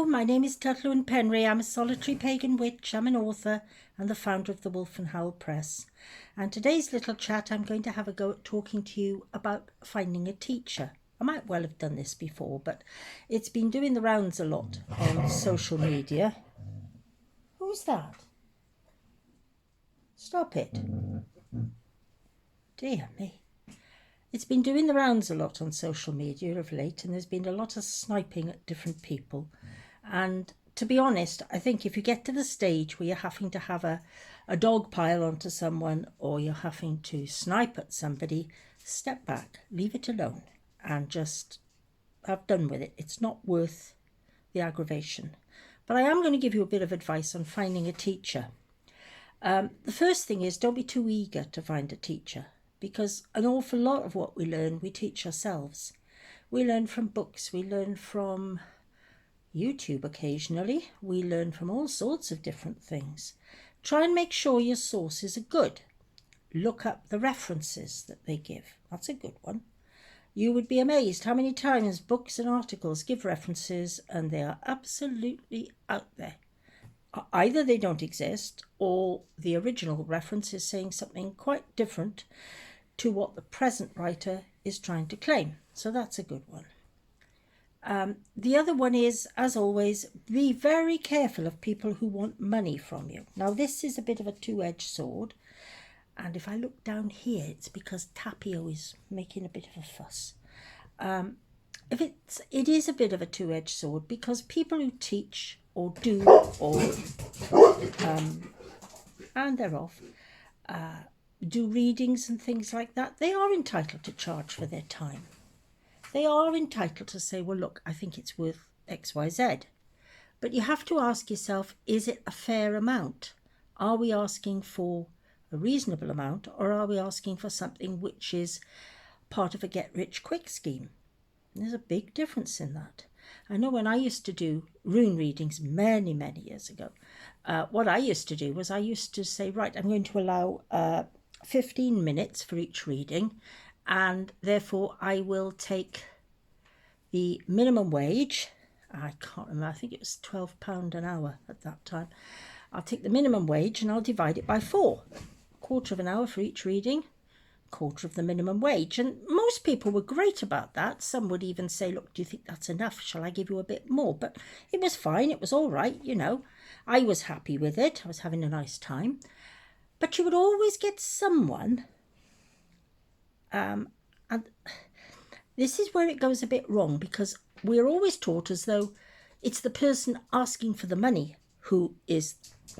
Hello, my name is Tylluan Penry. I'm a solitary pagan witch. I'm an author and the founder of the Wolf and Howl Press. And today's little chat, I'm going to have a go at talking to you about finding a teacher. I might well have done this before, but it's been doing the rounds a lot on social media. Who's that? Stop it. Dear me. It's been doing the rounds a lot on social media of late, and there's been a lot of sniping at different people. And to be honest, I think if you get to the stage where you're having to have a dog pile onto someone, or you're having to snipe at somebody, step back, leave it alone, and just have done with it. It's not worth the aggravation. But I am going to give you a bit of advice on finding a teacher. The first thing is, don't be too eager to find a teacher, because an awful lot of what we learn, we teach ourselves. We learn from books, we learn from YouTube occasionally, we learn from all sorts of different things. Try and make sure your sources are good. Look up the references that they give. That's a good one. You would be amazed how many times books and articles give references and they are absolutely out there. Either they don't exist, or the original reference is saying something quite different to what the present writer is trying to claim. So that's a good one. The other one is, as always, be very careful of people who want money from you. Now, this is a bit of a two-edged sword. And if I look down here, it's because Tapio is making a bit of a fuss. It is a bit of a two-edged sword, because people who teach or do, or and they're off, do readings and things like that, they are entitled to charge for their time. They are entitled to say, well, look, I think it's worth X, Y, Z. But you have to ask yourself, is it a fair amount? Are we asking for a reasonable amount, or are we asking for something which is part of a get-rich-quick scheme? There's a big difference in that. I know when I used to do rune readings many, many years ago, what I used to do was I used to say, right, I'm going to allow 15 minutes for each reading, and therefore I will take the minimum wage. I can't remember, I think it was £12 an hour at that time. I'll take the minimum wage and I'll divide it by 4. Quarter of an hour for each reading, quarter of the minimum wage. And most people were great about that. Some would even say, look, do you think that's enough? Shall I give you a bit more? But it was fine. It was all right, you know. I was happy with it. I was having a nice time. But you would always get someone, and this is where it goes a bit wrong, because we're always taught as though it's the person asking for the money who is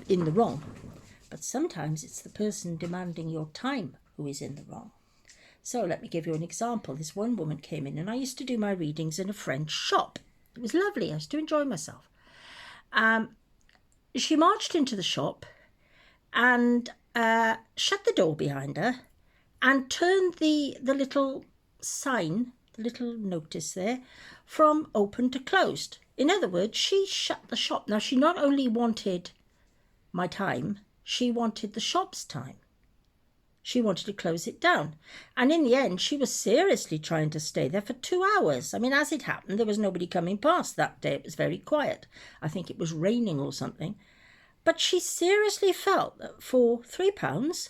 in the wrong. But sometimes it's the person demanding your time who is in the wrong. So let me give you an example. This one woman came in, and I used to do my readings in a French shop. It was lovely. I used to enjoy myself. She marched into the shop and shut the door behind her and turned the little sign, the little notice there, from open to closed. In other words, she shut the shop. Now, she not only wanted my time, she wanted the shop's time. She wanted to close it down. And in the end, she was seriously trying to stay there for 2 hours. I mean, as it happened, there was nobody coming past that day. It was very quiet. I think it was raining or something. But she seriously felt that for £3,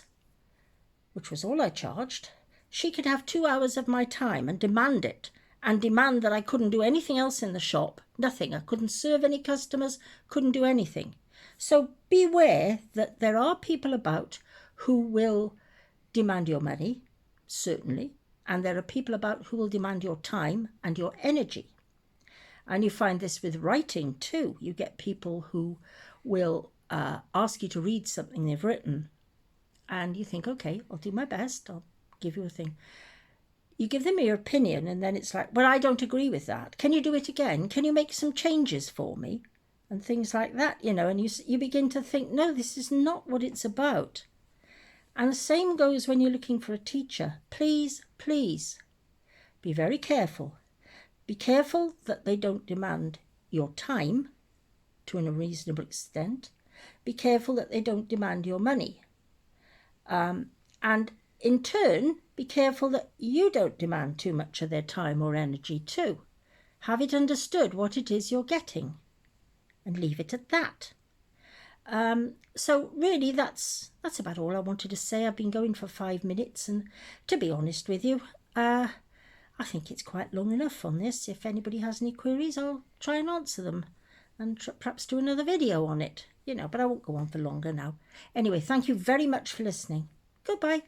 which was all I charged, she could have 2 hours of my time and demand it, and demand that I couldn't do anything else in the shop. Nothing. I couldn't serve any customers, couldn't do anything. So beware that there are people about who will demand your money, certainly, and there are people about who will demand your time and your energy. And you find this with writing too. You get people who will ask you to read something they've written, and you think, okay, I'll do my best, I'll give you a thing. You give them your opinion, and then it's like, well, I don't agree with that. Can you do it again? Can you make some changes for me? And things like that, you know, and you begin to think, no, this is not what it's about. And the same goes when you're looking for a teacher. Please, please be very careful. Be careful that they don't demand your time to a reasonable extent. Be careful that they don't demand your money. And in turn, be careful that you don't demand too much of their time or energy too. Have it understood what it is you're getting. and leave it at that. So really that's about all I wanted to say. I've been going for 5 minutes, and to be honest with you, I think it's quite long enough on this. If anybody has any queries, I'll try and answer them and perhaps do another video on it, but I won't go on for longer now. Anyway, thank you very much for listening. Goodbye.